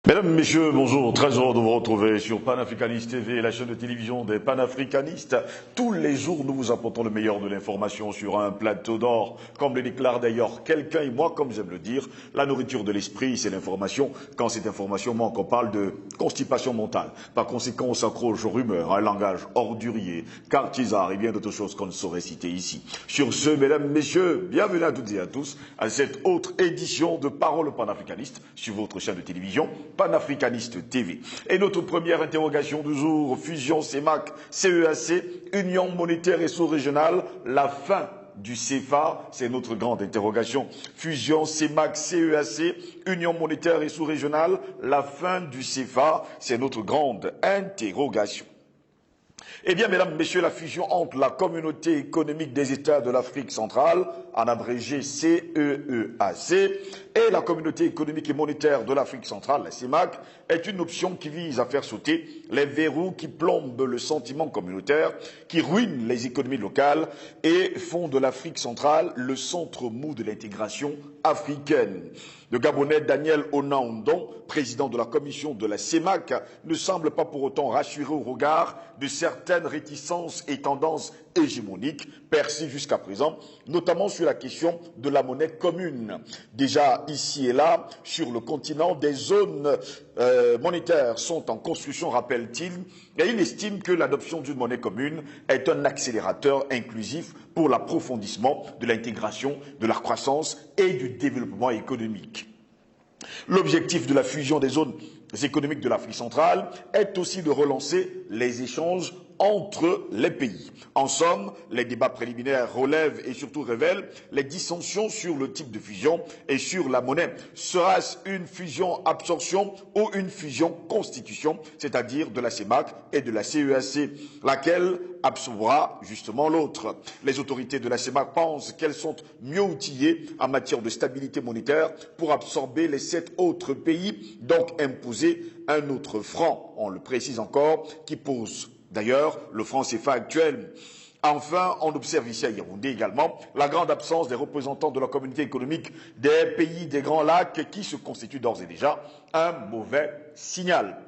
Mesdames, Messieurs, bonjour, très heureux de vous retrouver sur Panafricaniste TV, la chaîne de télévision des panafricanistes. Tous les jours, nous vous apportons le meilleur de l'information sur un plateau d'or. Comme le déclare d'ailleurs quelqu'un, et moi, comme j'aime le dire, la nourriture de l'esprit, c'est l'information. Quand cette information manque, on parle de constipation mentale. Par conséquent, on s'accroche aux rumeurs, à un langage ordurier, cartisard et bien d'autres choses qu'on ne saurait citer ici. Sur ce, Mesdames, Messieurs, bienvenue à toutes et à tous à cette autre édition de Parole panafricaniste sur votre chaîne de télévision Panafricaniste TV. Et notre première interrogation du jour, fusion CEMAC-CEAC, Union monétaire et sous-régionale, la fin du CFA, c'est notre grande interrogation. Fusion CEMAC-CEAC, Union monétaire et sous-régionale, la fin du CFA, c'est notre grande interrogation. Eh bien, mesdames, messieurs, la fusion entre la Communauté économique des États de l'Afrique centrale, en abrégé CEEAC, et la Communauté économique et monétaire de l'Afrique centrale, la CEMAC, est une option qui vise à faire sauter les verrous qui plombent le sentiment communautaire, qui ruinent les économies locales et font de l'Afrique centrale le centre mou de l'intégration africaine. Le Gabonais Daniel Onaondon, président de la commission de la CEMAC, ne semble pas pour autant rassuré au regard de certaines réticences et tendances hégémoniques perçues jusqu'à présent, notamment sur la question de la monnaie commune. Déjà ici et là, sur le continent, des zones monétaires sont en construction, rappelle-t-il, et il estime que l'adoption d'une monnaie commune est un accélérateur inclusif pour l'approfondissement de l'intégration, de la croissance et du développement économique. L'objectif de la fusion des zones économiques de l'Afrique centrale est aussi de relancer les échanges entre les pays. En somme, les débats préliminaires relèvent et surtout révèlent les dissensions sur le type de fusion et sur la monnaie. Sera-ce une fusion-absorption ou une fusion-constitution, c'est-à-dire de la CEMAC et de la CEAC, laquelle absorbera justement l'autre? Les autorités de la CEMAC pensent qu'elles sont mieux outillées en matière de stabilité monétaire pour absorber les 7 autres pays, donc imposer un autre franc, on le précise encore, qui pose d'ailleurs le franc CFA actuel. Enfin, on observe ici à Yaoundé également la grande absence des représentants de la communauté économique des pays des Grands Lacs qui se constitue d'ores et déjà un mauvais signal.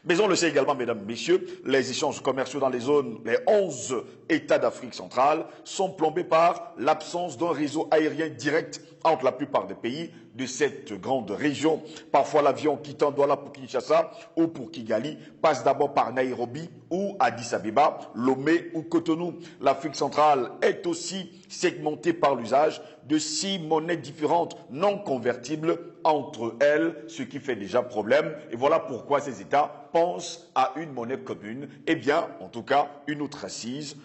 Mais on le sait également, mesdames, messieurs, les échanges commerciaux dans les 11 États d'Afrique centrale sont plombés par l'absence d'un réseau aérien direct entre la plupart des pays de cette grande région. Parfois, l'avion quittant Douala pour Kinshasa ou pour Kigali passe d'abord par Nairobi ou Addis Abeba, Lomé ou Cotonou. L'Afrique centrale est aussi segmentée par l'usage de 6 monnaies différentes non convertibles entre elles, ce qui fait déjà problème. Et voilà pourquoi ces États pensent à une monnaie commune. Eh bien, en tout cas, une autre assise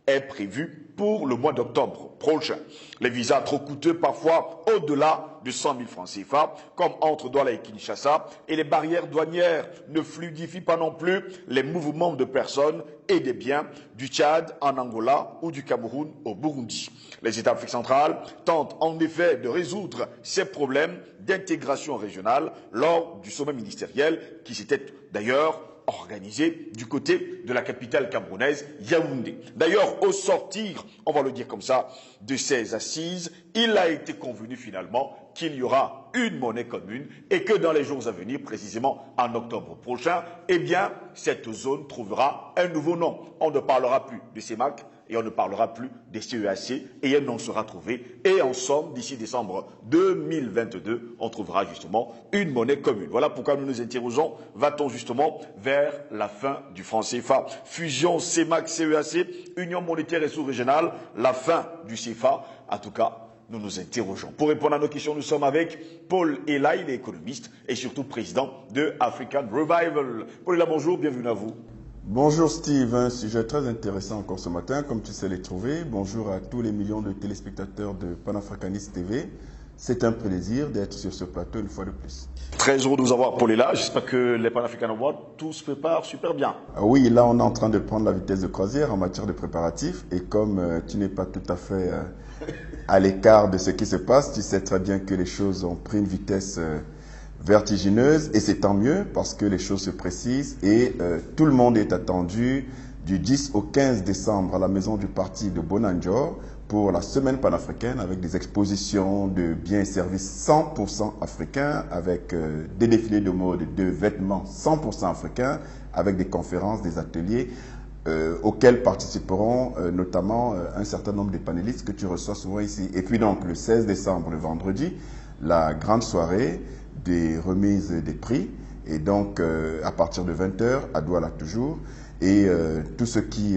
est prévue pour le mois d'octobre prochain. Les visas trop coûteux, parfois au-delà de 100 000 francs CFA, comme entre Douala et Kinshasa, et les barrières douanières ne fluidifient pas non plus les mouvements de personnes et des biens du Tchad en Angola ou du Cameroun au Burundi. Les États d'Afrique centrale tentent en effet de résoudre ces problèmes d'intégration régionale lors du sommet ministériel qui s'était d'ailleurs organisé du côté de la capitale camerounaise, Yaoundé. D'ailleurs, au sortir, on va le dire comme ça, de ces assises, il a été convenu finalement qu'il y aura une monnaie commune et que dans les jours à venir, précisément en octobre prochain, eh bien, cette zone trouvera un nouveau nom. On ne parlera plus de CEMAC et on ne parlera plus des CEAC et un nom sera trouvé. Et en somme, d'ici décembre 2022, on trouvera justement une monnaie commune. Voilà pourquoi nous nous interrogeons, va-t-on justement vers la fin du franc CFA? Fusion CEMAC-CEAC, Union monétaire et sous-régionale, la fin du CFA. En tout cas, nous nous interrogeons. Pour répondre à nos questions, nous sommes avec Paul Ela, il est économiste et surtout président de African Revival. Paul Ela, bonjour, bienvenue à vous. Bonjour Steve, un sujet très intéressant encore ce matin, comme tu sais les trouver. Bonjour à tous les millions de téléspectateurs de Panafricaniste TV. C'est un plaisir d'être sur ce plateau une fois de plus. Très heureux de vous avoir, Paul Ela. J'espère que les Pan-African Awards, tout se prépare super bien. Oui, là on est en train de prendre la vitesse de croisière en matière de préparatifs. Et comme tu n'es pas tout à fait à l'écart de ce qui se passe, tu sais très bien que les choses ont pris une vitesse vertigineuse. Et c'est tant mieux parce que les choses se précisent et tout le monde est attendu du 10 au 15 décembre à la maison du parti de Bonanjor pour la semaine panafricaine avec des expositions de biens et services 100% africains, avec des défilés de mode, de vêtements 100% africains, avec des conférences, des ateliers auxquels participeront notamment un certain nombre de panélistes que tu reçois souvent ici. Et puis donc le 16 décembre, le vendredi, la grande soirée des remises des prix. Et donc à partir de 20h à Douala toujours. Et tous ceux qui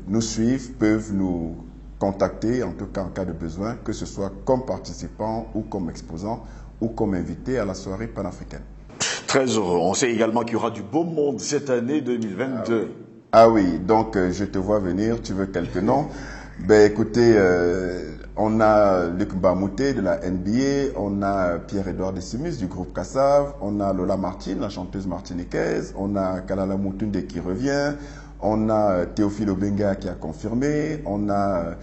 nous suivent peuvent nous contacter, en tout cas en cas de besoin, que ce soit comme participant ou comme exposant ou comme invité à la soirée panafricaine. Très heureux. On sait également qu'il y aura du beau monde cette année 2022. Ah oui, donc je te vois venir, tu veux quelques noms. Ben écoutez, on a Luc Mbamouté de la NBA, on a Pierre-Edouard Decimus du groupe Kassav, on a Lola Martine, la chanteuse martiniquaise, on a Kalala Moutunde qui revient, on a Théophile Obenga qui a confirmé, on a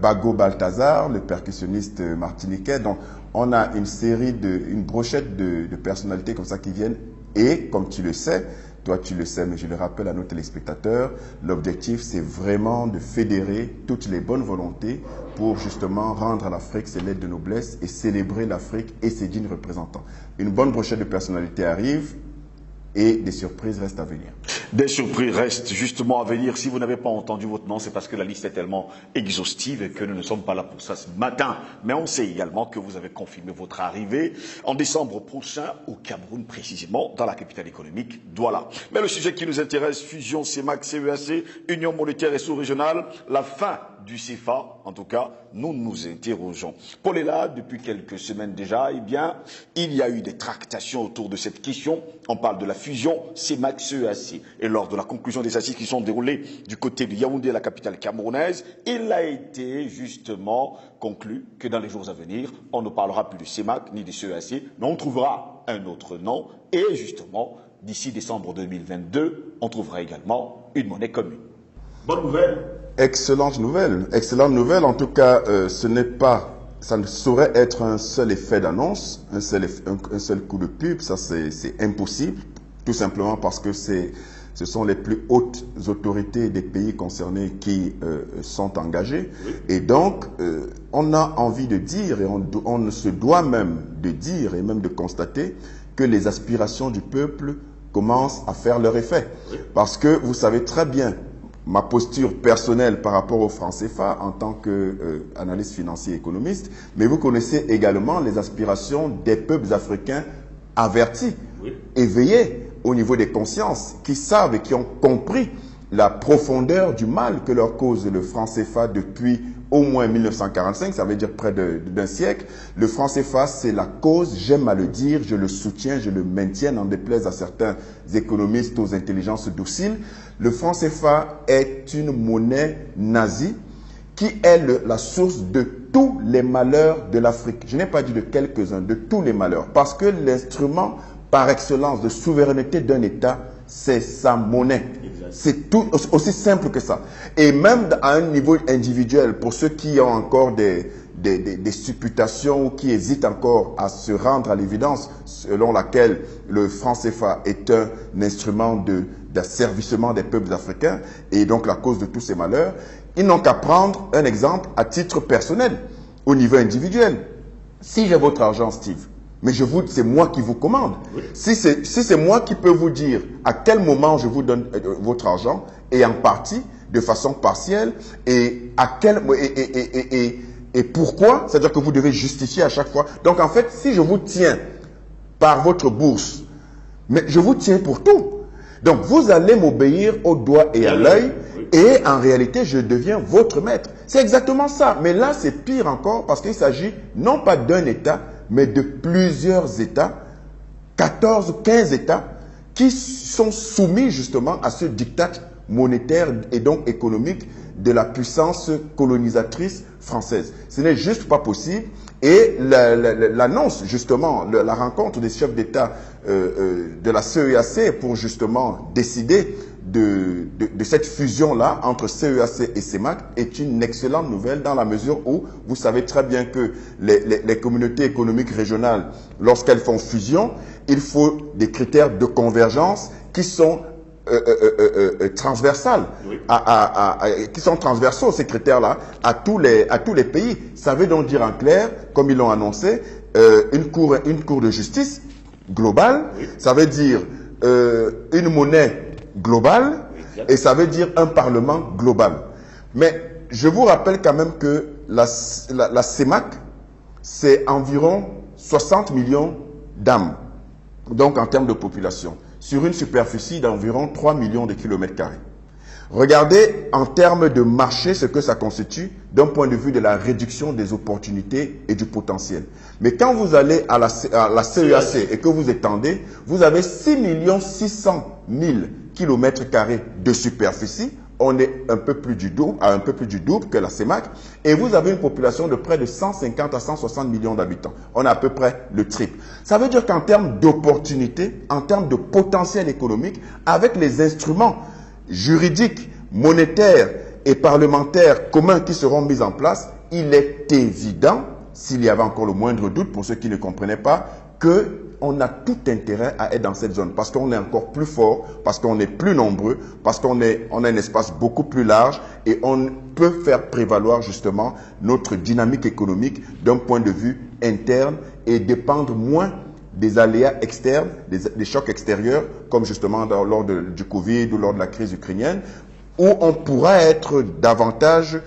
Bago Balthazar, le percussionniste martiniquais. Donc on a une brochette de personnalités comme ça qui viennent et, comme tu le sais, toi, tu le sais, mais je le rappelle à nos téléspectateurs, l'objectif, c'est vraiment de fédérer toutes les bonnes volontés pour justement rendre à l'Afrique ses lettres de noblesse et célébrer l'Afrique et ses dignes représentants. Une bonne brochette de personnalités arrive et des surprises restent à venir. Des surprises restent justement à venir. Si vous n'avez pas entendu votre nom, c'est parce que la liste est tellement exhaustive et que nous ne sommes pas là pour ça ce matin. Mais on sait également que vous avez confirmé votre arrivée en décembre prochain au Cameroun, précisément dans la capitale économique, Douala. Mais le sujet qui nous intéresse, fusion CEMAC, CEAC, Union monétaire et sous-régionale, la fin du CFA, en tout cas, nous nous interrogeons. Paul est là depuis quelques semaines déjà. Eh bien, il y a eu des tractations autour de cette question. On parle de la fusion CEMAC-CEAC. Et lors de la conclusion des assises qui sont déroulées du côté de Yaoundé, la capitale camerounaise, il a été justement conclu que dans les jours à venir, on ne parlera plus de CEMAC ni de CEAC, mais on trouvera un autre nom. Et justement, d'ici décembre 2022, on trouvera également une monnaie commune. Bonne nouvelle. Excellente nouvelle. Excellente nouvelle. En tout cas, ça ne saurait être un seul effet d'annonce, un seul coup de pub. Ça, c'est impossible. Tout simplement parce que ce sont les plus hautes autorités des pays concernés qui sont engagées. Oui. Et donc, on a envie de dire, et on se doit même de dire et même de constater que les aspirations du peuple commencent à faire leur effet. Oui. Parce que vous savez très bien ma posture personnelle par rapport au franc CFA en tant qu'analyste financier et économiste, mais vous connaissez également les aspirations des peuples africains avertis, oui, éveillés au niveau des consciences, qui savent et qui ont compris la profondeur du mal que leur cause le franc CFA depuis au moins 1945, ça veut dire près d'un siècle. Le franc CFA, c'est la cause, j'aime à le dire, je le soutiens, je le maintiens, n'en déplaise à certains économistes aux intelligences dociles. Le franc CFA est une monnaie nazie qui est la source de tous les malheurs de l'Afrique. Je n'ai pas dit de quelques-uns, de tous les malheurs, parce que l'instrument par excellence de souveraineté d'un État, c'est sa monnaie. C'est tout aussi simple que ça. Et même à un niveau individuel, pour ceux qui ont encore des supputations ou qui hésitent encore à se rendre à l'évidence selon laquelle le franc CFA est un instrument d'asservissement des peuples africains et donc la cause de tous ces malheurs, ils n'ont qu'à prendre un exemple à titre personnel, au niveau individuel. Si j'ai votre argent, Steve, mais c'est moi qui vous commande. Oui. Si c'est moi qui peux vous dire à quel moment je vous donne votre argent, et en partie, de façon partielle, et pourquoi, c'est-à-dire que vous devez justifier à chaque fois. Donc en fait, si je vous tiens par votre bourse, mais je vous tiens pour tout. Donc vous allez m'obéir au doigt et à l'œil, et en réalité, je deviens votre maître. C'est exactement ça. Mais là, c'est pire encore parce qu'il s'agit non pas d'un État, mais de plusieurs États, 14 ou 15 États, qui sont soumis justement à ce diktat monétaire et donc économique de la puissance colonisatrice française. Ce n'est juste pas possible. Et l'annonce, justement, la rencontre des chefs d'État de la CEAC pour justement décider de cette fusion-là entre CEAC et CEMAC est une excellente nouvelle dans la mesure où vous savez très bien que les communautés économiques régionales, lorsqu'elles font fusion, il faut des critères de convergence qui sont transversales, qui sont transversaux, ces critères-là, à tous les pays. Ça veut donc dire en clair, comme ils l'ont annoncé, une cour de justice globale, ça veut dire une monnaie globale, et ça veut dire un parlement global. Mais je vous rappelle quand même que la CEMAC, c'est environ 60 millions d'âmes, donc en termes de population, sur une superficie d'environ 3 millions de kilomètres carrés. Regardez en termes de marché ce que ça constitue d'un point de vue de la réduction des opportunités et du potentiel. Mais quand vous allez à la CEAC et que vous étendez, vous avez 6 600 000 kilomètres carrés de superficie. On est un peu plus du double que la CEMAC. Et vous avez une population de près de 150 à 160 millions d'habitants. On a à peu près le triple. Ça veut dire qu'en termes d'opportunités, en termes de potentiel économique, avec les instruments juridiques, monétaires et parlementaires communs qui seront mis en place, il est évident, s'il y avait encore le moindre doute pour ceux qui ne comprenaient pas, qu'on a tout intérêt à être dans cette zone parce qu'on est encore plus fort, parce qu'on est plus nombreux, parce qu'on a un espace beaucoup plus large et on peut faire prévaloir justement notre dynamique économique d'un point de vue interne et dépendre moins des aléas externes, des chocs extérieurs, comme justement lors du Covid ou lors de la crise ukrainienne, où on pourra être davantage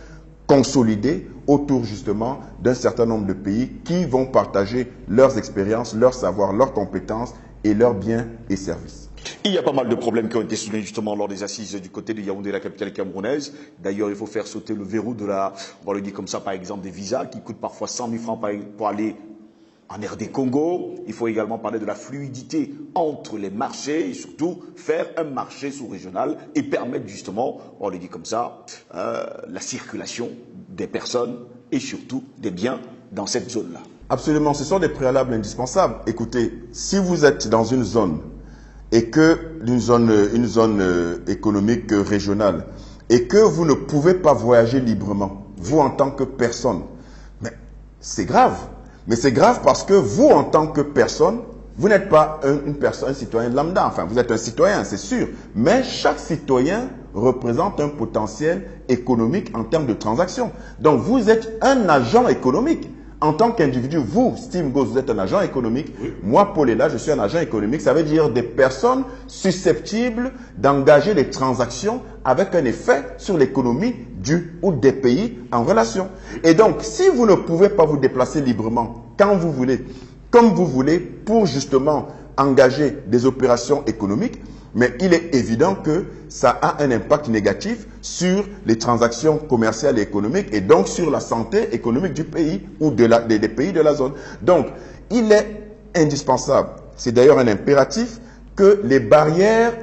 consolidé autour justement d'un certain nombre de pays qui vont partager leurs expériences, leurs savoirs, leurs compétences et leurs biens et services. Il y a pas mal de problèmes qui ont été soulevés justement lors des assises du côté de Yaoundé, la capitale camerounaise. D'ailleurs, il faut faire sauter le verrou de on va le dire comme ça, par exemple, des visas qui coûtent parfois 100 000 francs pour aller en RD Congo. Il faut également parler de la fluidité entre les marchés et surtout faire un marché sous-régional et permettre justement, on le dit comme ça, la circulation des personnes et surtout des biens dans cette zone-là. Absolument, ce sont des préalables indispensables. Écoutez, si vous êtes dans une zone et que une zone économique régionale et que vous ne pouvez pas voyager librement, vous en tant que personne, mais c'est grave. Mais c'est grave parce que vous, en tant que personne, vous n'êtes pas un citoyen lambda. Enfin, vous êtes un citoyen, c'est sûr. Mais chaque citoyen représente un potentiel économique en termes de transactions. Donc, vous êtes un agent économique. En tant qu'individu, vous, Steve Goss, vous êtes un agent économique. Oui. Moi, Paul est là, je suis un agent économique. Ça veut dire des personnes susceptibles d'engager des transactions avec un effet sur l'économie du ou des pays en relation. Et donc, si vous ne pouvez pas vous déplacer librement, quand vous voulez, comme vous voulez, pour justement engager des opérations économiques, mais il est évident que ça a un impact négatif sur les transactions commerciales et économiques et donc sur la santé économique du pays ou des pays de la zone. Donc, il est indispensable, c'est d'ailleurs un impératif, que les barrières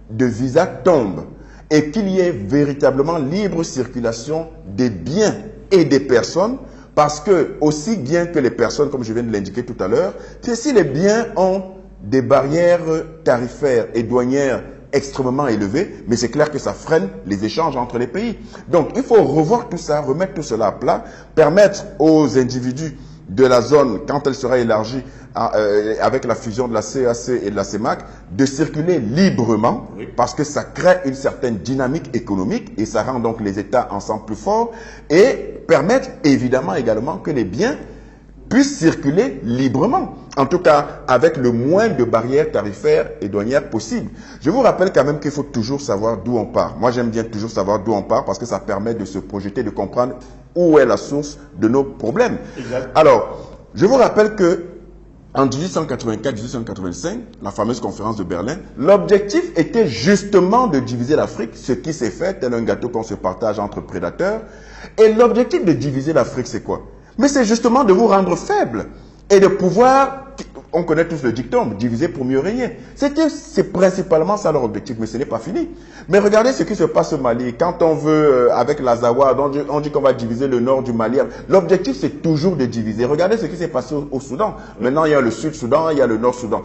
de visa tombent et qu'il y ait véritablement libre circulation des biens et des personnes, parce que aussi bien que les personnes, comme je viens de l'indiquer tout à l'heure, que si les biens ont des barrières tarifaires et douanières extrêmement élevées, mais c'est clair que ça freine les échanges entre les pays. Donc, il faut revoir tout ça, remettre tout cela à plat, permettre aux individus de la zone, quand elle sera élargie avec la fusion de la CEAC et de la CEMAC, de circuler librement, oui, parce que ça crée une certaine dynamique économique et ça rend donc les États ensemble plus forts et permettre évidemment également que les biens puissent circuler librement, en tout cas avec le moins de barrières tarifaires et douanières possibles. Je vous rappelle quand même qu'il faut toujours savoir d'où on part. Moi, j'aime bien toujours savoir d'où on part parce que ça permet de se projeter, de comprendre où est la source de nos problèmes. Exact. Alors, je vous rappelle que en 1884-1885, la fameuse conférence de Berlin, l'objectif était justement de diviser l'Afrique, ce qui s'est fait, tel un gâteau qu'on se partage entre prédateurs. Et l'objectif de diviser l'Afrique, c'est quoi? Mais c'est justement de vous rendre faible et de pouvoir, on connaît tous le dicton, diviser pour mieux régner. C'est principalement ça leur objectif, mais ce n'est pas fini. Mais regardez ce qui se passe au Mali. Quand on veut, avec l'Azawad, on dit qu'on va diviser le nord du Mali. L'objectif, c'est toujours de diviser. Regardez ce qui s'est passé au Soudan. Maintenant, il y a le Sud-Soudan, il y a le Nord-Soudan.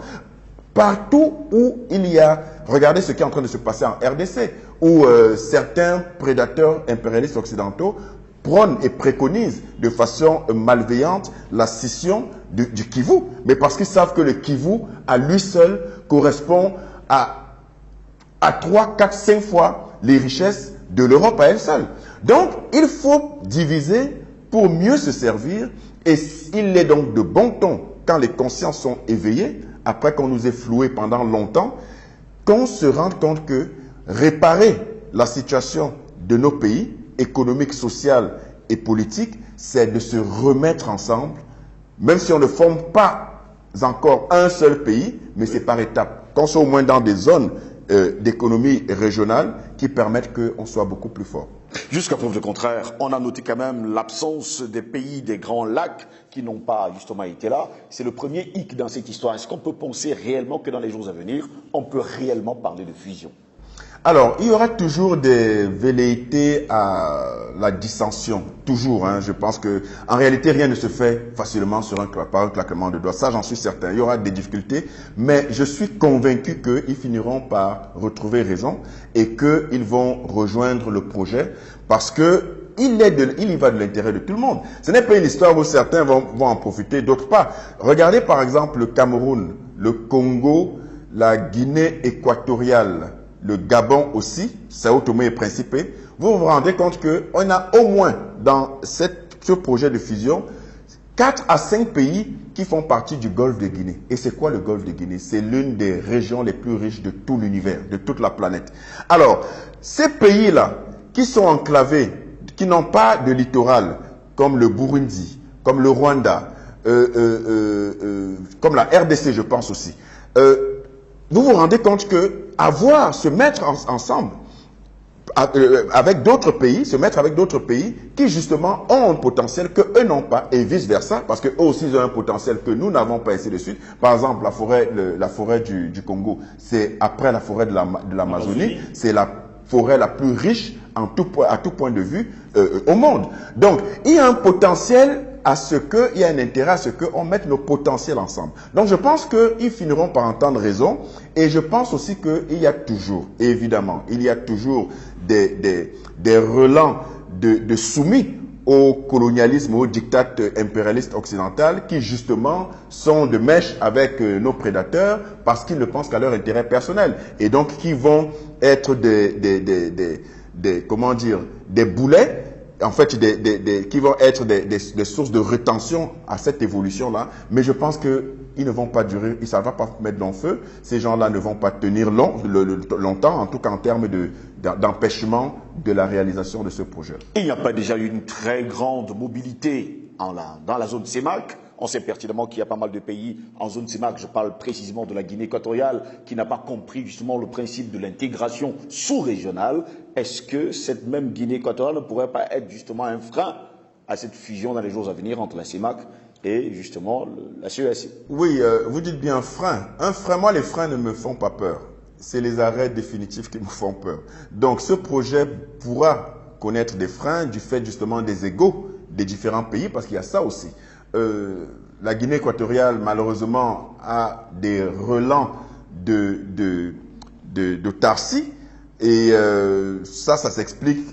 Partout où il y a, regardez ce qui est en train de se passer en RDC, où certains prédateurs impérialistes occidentaux prônent et préconisent de façon malveillante la scission du Kivu, mais parce qu'ils savent que le Kivu, à lui seul, correspond à à 3, 4, 5 fois les richesses de l'Europe à elle seule. Donc, il faut diviser pour mieux se servir et il est donc de bon ton, quand les consciences sont éveillées, après qu'on nous ait floués pendant longtemps, qu'on se rende compte que réparer la situation de nos pays, économique, social et politique, c'est de se remettre ensemble, même si on ne forme pas encore un seul pays, mais c'est par étapes. Qu'on soit au moins dans des zones d'économie régionale qui permettent qu'on soit beaucoup plus fort. Jusqu'à preuve de contraire, on a noté quand même l'absence des pays des grands lacs qui n'ont pas justement été là. C'est le premier hic dans cette histoire. Est-ce qu'on peut penser réellement que dans les jours à venir, on peut réellement parler de fusion? Alors, il y aura toujours des velléités à la dissension, toujours. Je pense que, en réalité, rien ne se fait facilement par un claquement de doigts. Ça, j'en suis certain. Il y aura des difficultés, mais je suis convaincu qu'ils finiront par retrouver raison et qu'ils vont rejoindre le projet parce que il y va de l'intérêt de tout le monde. Ce n'est pas une histoire où certains vont en profiter, d'autres pas. Regardez par exemple le Cameroun, le Congo, la Guinée équatoriale, le Gabon aussi, Sao Tomé et Principe. Vous vous rendez compte qu'on a au moins dans ce projet de fusion 4 à 5 pays qui font partie du Golfe de Guinée. Et c'est quoi le Golfe de Guinée? C'est l'une des régions les plus riches de tout l'univers, de toute la planète. Alors, ces pays-là qui sont enclavés, qui n'ont pas de littoral, comme le Burundi, comme le Rwanda, comme la RDC, je pense aussi, vous vous rendez compte que se mettre ensemble avec d'autres pays, se mettre avec d'autres pays qui justement ont un potentiel que eux n'ont pas et vice versa, parce que eux aussi ont un potentiel que nous n'avons pas, ainsi de suite. Par exemple, la forêt du Congo, c'est après la forêt de l'Amazonie, c'est la forêt la plus riche à tout point de vue au monde. Donc, il y a un potentiel il y a un intérêt à ce qu'on mette nos potentiels ensemble. Donc, je pense qu'ils finiront par entendre raison et je pense aussi qu'il y a toujours, évidemment, il y a toujours des relents de soumis au colonialisme, au diktat impérialiste occidental qui justement sont de mèche avec nos prédateurs parce qu'ils ne pensent qu'à leur intérêt personnel et donc qui vont être des boulets, en fait, qui vont être des sources de rétention à cette évolution-là. Mais je pense qu'ils ne vont pas durer, ça ne va pas mettre dans le feu. Ces gens-là ne vont pas tenir longtemps, en tout cas en termes d'empêchement de la réalisation de ce projet. Il n'y a pas déjà eu une très grande mobilité dans la zone CEMAC? On sait pertinemment qu'il y a pas mal de pays en zone CEMAC, je parle précisément de la Guinée équatoriale, qui n'a pas compris justement le principe de l'intégration sous-régionale. Est-ce que cette même Guinée équatoriale ne pourrait pas être justement un frein à cette fusion dans les jours à venir entre la CEMAC et justement la CEAC? Oui, vous dites bien frein. Un frein, moi les freins ne me font pas peur. C'est les arrêts définitifs qui me font peur. Donc ce projet pourra connaître des freins du fait justement des égos des différents pays, parce qu'il y a ça aussi. La Guinée équatoriale, malheureusement, a des relents d'autarcie et ça s'explique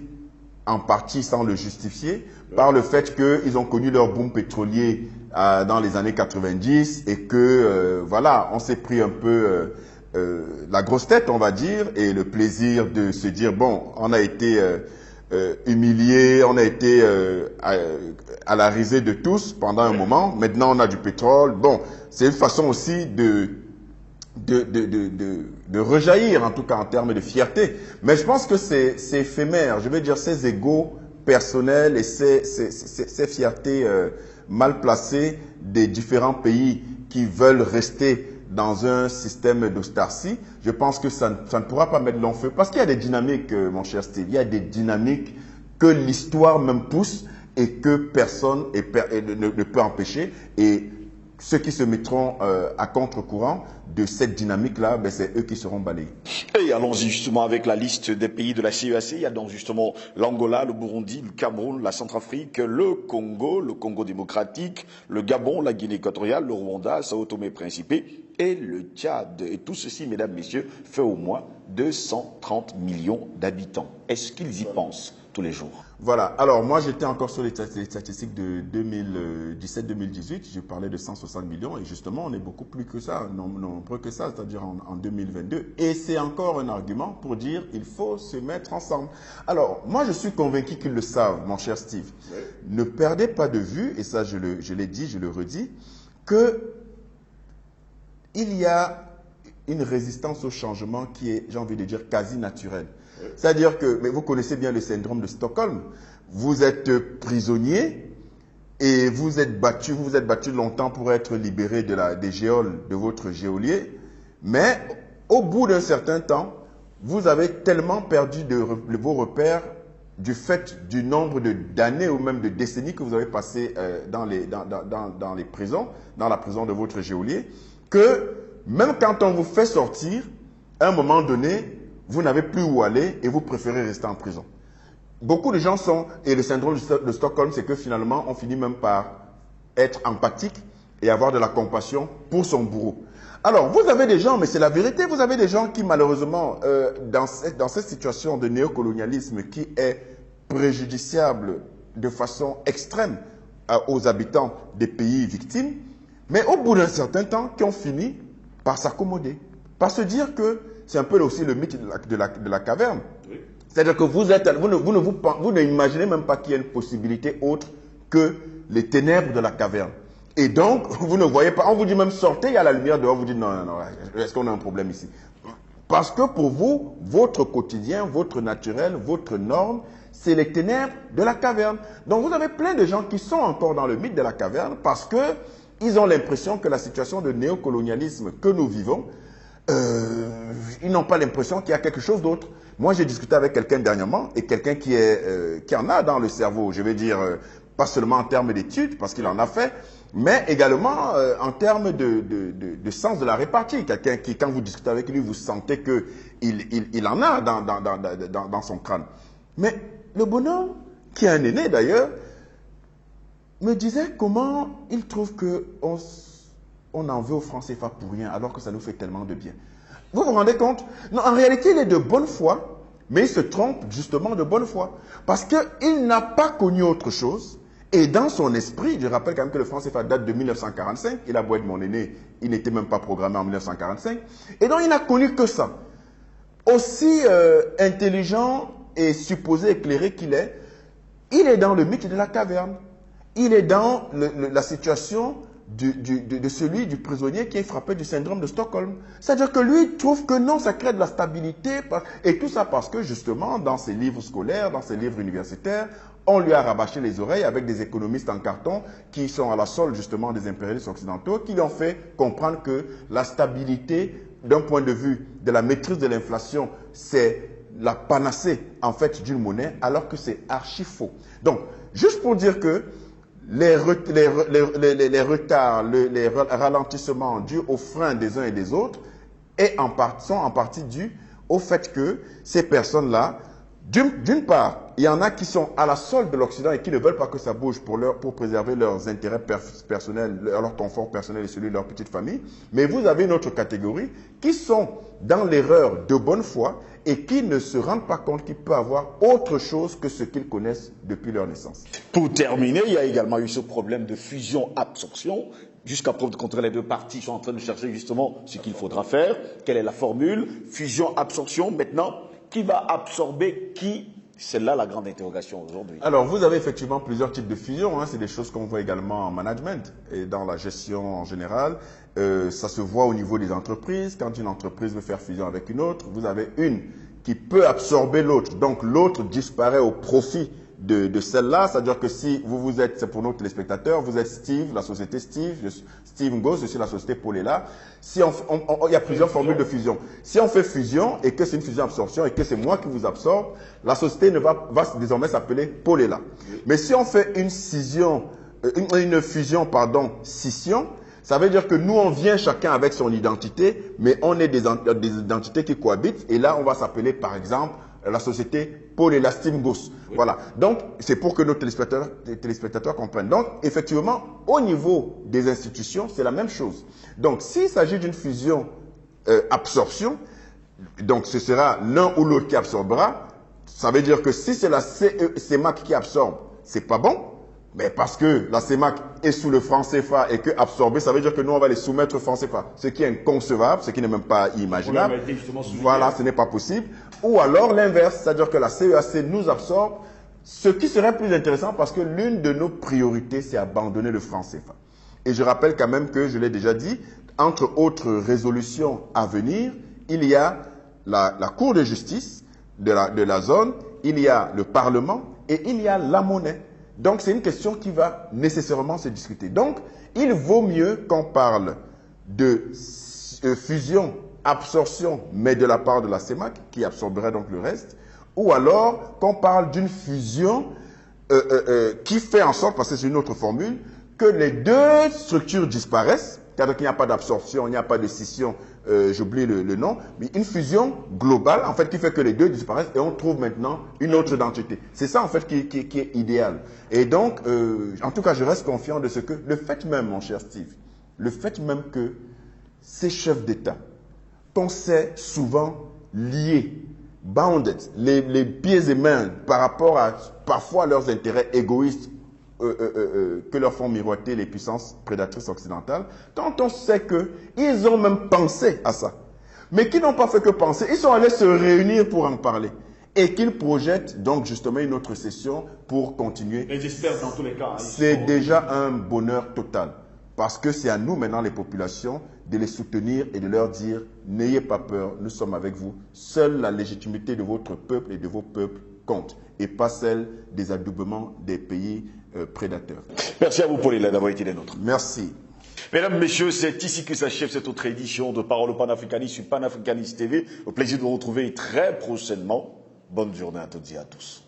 en partie, sans le justifier, par le fait qu'ils ont connu leur boom pétrolier dans les années 90 et que, voilà, on s'est pris un peu la grosse tête, on va dire, et le plaisir de se dire, bon, on a été humilié, on a été à la risée de tous pendant un moment. Maintenant, on a du pétrole. Bon, c'est une façon aussi de rejaillir, en tout cas en termes de fierté. Mais je pense que c'est éphémère. Je veux dire, ces égos personnels et ces fiertés mal placées des différents pays qui veulent rester dans un système d'autarcie, je pense que ça ne pourra pas mettre long feu. Parce qu'il y a des dynamiques, mon cher Steve, il y a des dynamiques que l'histoire même pousse et que personne ne peut empêcher. Et ceux qui se mettront à contre-courant de cette dynamique-là, ben c'est eux qui seront balayés. Et allons-y justement avec la liste des pays de la CEAC. Il y a donc justement l'Angola, le Burundi, le Cameroun, la Centrafrique, le Congo démocratique, le Gabon, la Guinée équatoriale, le Rwanda, Sao Tomé et Principe et le Tchad. Et tout ceci, mesdames, messieurs, fait au moins 230 millions d'habitants. Est-ce qu'ils y pensent? tous les jours. Voilà. Alors, moi, j'étais encore sur les statistiques de 2017-2018. Je parlais de 160 millions. Et justement, on est beaucoup plus que ça, nombreux que ça, c'est-à-dire en 2022. Et c'est encore un argument pour dire il faut se mettre ensemble. Alors, moi, je suis convaincu qu'ils le savent, mon cher Steve. Oui. Ne perdez pas de vue, et ça, je l'ai dit, je le redis, que il y a une résistance au changement qui est, j'ai envie de dire, quasi naturelle. C'est-à-dire que, mais vous connaissez bien le syndrome de Stockholm, vous êtes prisonnier et vous êtes battu longtemps pour être libéré des géoles de votre geôlier, mais au bout d'un certain temps, vous avez tellement perdu vos repères du fait du nombre d'années ou même de décennies que vous avez passé dans les prisons, dans la prison de votre geôlier, que même quand on vous fait sortir, à un moment donné, vous n'avez plus où aller et vous préférez rester en prison. Beaucoup de gens et le syndrome de Stockholm, c'est que finalement, on finit même par être empathique et avoir de la compassion pour son bourreau. Alors, vous avez des gens, mais c'est la vérité, vous avez des gens qui malheureusement, dans cette situation de néocolonialisme qui est préjudiciable de façon extrême aux habitants des pays victimes, mais au bout d'un certain temps, qui ont fini par s'accommoder, par se dire que c'est un peu aussi le mythe de la caverne. Oui. C'est-à-dire que vous n'imaginez même pas qu'il y a une possibilité autre que les ténèbres de la caverne. Et donc, vous ne voyez pas, on vous dit même sortez, il y a la lumière dehors, vous dites non, est-ce qu'on a un problème ici? Parce que pour vous, votre quotidien, votre naturel, votre norme, c'est les ténèbres de la caverne. Donc vous avez plein de gens qui sont encore dans le mythe de la caverne parce qu'ils ont l'impression que la situation de néocolonialisme que nous vivons, ils n'ont pas l'impression qu'il y a quelque chose d'autre. Moi, j'ai discuté avec quelqu'un dernièrement, et quelqu'un qui en a dans le cerveau, je vais dire, pas seulement en termes d'études, parce qu'il en a fait, mais également en termes de sens de la répartie. Quelqu'un qui, quand vous discutez avec lui, vous sentez qu'il en a dans son crâne. Mais le bonhomme, qui est un aîné d'ailleurs, me disait comment il trouve qu'on en veut au franc CFA pour rien, alors que ça nous fait tellement de bien. Vous vous rendez compte? Non, en réalité, il est de bonne foi, mais il se trompe justement de bonne foi. Parce qu'il n'a pas connu autre chose. Et dans son esprit, je rappelle quand même que le franc CFA date de 1945. Il a beau être mon aîné, il n'était même pas programmé en 1945. Et donc, il n'a connu que ça. Aussi intelligent et supposé éclairé qu'il est, il est dans le mythe de la caverne. Il est dans la situation de celui du prisonnier qui est frappé du syndrome de Stockholm. C'est-à-dire que lui trouve que non, ça crée de la stabilité. Et tout ça parce que justement, dans ses livres scolaires, dans ses livres universitaires, on lui a rabâché les oreilles avec des économistes en carton qui sont à la solde justement des impérialistes occidentaux, qui lui ont fait comprendre que la stabilité, d'un point de vue de la maîtrise de l'inflation, c'est la panacée en fait d'une monnaie, alors que c'est archi faux. Donc, juste pour dire que les retards, les ralentissements dus aux freins des uns et des autres sont en partie dus au fait que ces personnes-là, d'une part, il y en a qui sont à la solde de l'Occident et qui ne veulent pas que ça bouge pour préserver leurs intérêts personnels, leur confort personnel et celui de leur petite famille. Mais vous avez une autre catégorie qui sont dans l'erreur de bonne foi et qui ne se rendent pas compte qu'il peut avoir autre chose que ce qu'ils connaissent depuis leur naissance. Pour terminer, il y a également eu ce problème de fusion-absorption. Jusqu'à preuve de contraire, les deux parties sont en train de chercher justement ce qu'il faudra faire. Quelle est la formule? Fusion-absorption. Maintenant, qui va absorber qui? C'est là la grande interrogation aujourd'hui. Alors, vous avez effectivement plusieurs types de fusions. C'est des choses qu'on voit également en management et dans la gestion en général. Ça se voit au niveau des entreprises. Quand une entreprise veut faire fusion avec une autre, vous avez une qui peut absorber l'autre. Donc, l'autre disparaît au profit de celle-là. C'est-à-dire que si vous êtes, c'est pour nos téléspectateurs, vous êtes Steve, la société Steve Ngos, je suis la société Polela. Si il y a plusieurs formules de fusion. Si on fait fusion et que c'est une fusion-absorption et que c'est moi qui vous absorbe, la société va désormais s'appeler Polela. Mais si on fait une scission, scission, ça veut dire que nous, on vient chacun avec son identité, mais on est des identités qui cohabitent. Et là, on va s'appeler, par exemple, la société Polela Steve Ngos. Oui. Voilà. Donc, c'est pour que nos téléspectateurs comprennent. Donc, effectivement, au niveau des institutions, c'est la même chose. Donc, s'il s'agit d'une fusion-absorption, donc ce sera l'un ou l'autre qui absorbera. Ça veut dire que si c'est la CEMAC qui absorbe, c'est pas bon. Mais parce que la CEMAC est sous le franc CFA et que absorber, ça veut dire que nous, on va les soumettre au franc CFA. Ce qui est inconcevable, ce qui n'est même pas imaginable. Voilà, ce n'est pas possible. Ou alors l'inverse, c'est-à-dire que la CEAC nous absorbe, ce qui serait plus intéressant parce que l'une de nos priorités, c'est abandonner le franc CFA. Et je rappelle quand même que, je l'ai déjà dit, entre autres résolutions à venir, il y a la Cour de justice de la zone, il y a le Parlement et il y a la monnaie. Donc, c'est une question qui va nécessairement se discuter. Donc, il vaut mieux qu'on parle de fusion, absorption, mais de la part de la CEMAC, qui absorberait donc le reste, ou alors qu'on parle d'une fusion qui fait en sorte, parce que c'est une autre formule, que les deux structures disparaissent, c'est-à-dire qu'il n'y a pas d'absorption, il n'y a pas de scission, j'oublie le nom, mais une fusion globale, en fait, qui fait que les deux disparaissent et on trouve maintenant une autre identité. C'est ça, en fait, qui est idéal. Et donc, en tout cas, je reste confiant de ce que, le fait même, mon cher Steve, le fait même que ces chefs d'État, qu'on sait souvent liés, bounded, les pieds et mains par rapport à parfois leurs intérêts égoïstes, que leur font miroiter les puissances prédatrices occidentales, quand on sait qu'ils ont même pensé à ça, mais qu'ils n'ont pas fait que penser, ils sont allés se réunir pour en parler, et qu'ils projettent donc justement une autre session pour continuer. Et j'espère dans tous les cas. C'est déjà un bonheur total, parce que c'est à nous maintenant les populations de les soutenir et de leur dire « N'ayez pas peur, nous sommes avec vous, seule la légitimité de votre peuple et de vos peuples compte, et pas celle des adoubements des pays prédateurs. » Merci à vous, Paul, d'avoir été les nôtres. Merci. Mesdames, Messieurs, c'est ici que s'achève cette autre édition de Parole panafricaniste sur Panafricaniste TV. Au plaisir de vous retrouver très prochainement. Bonne journée à toutes et à tous.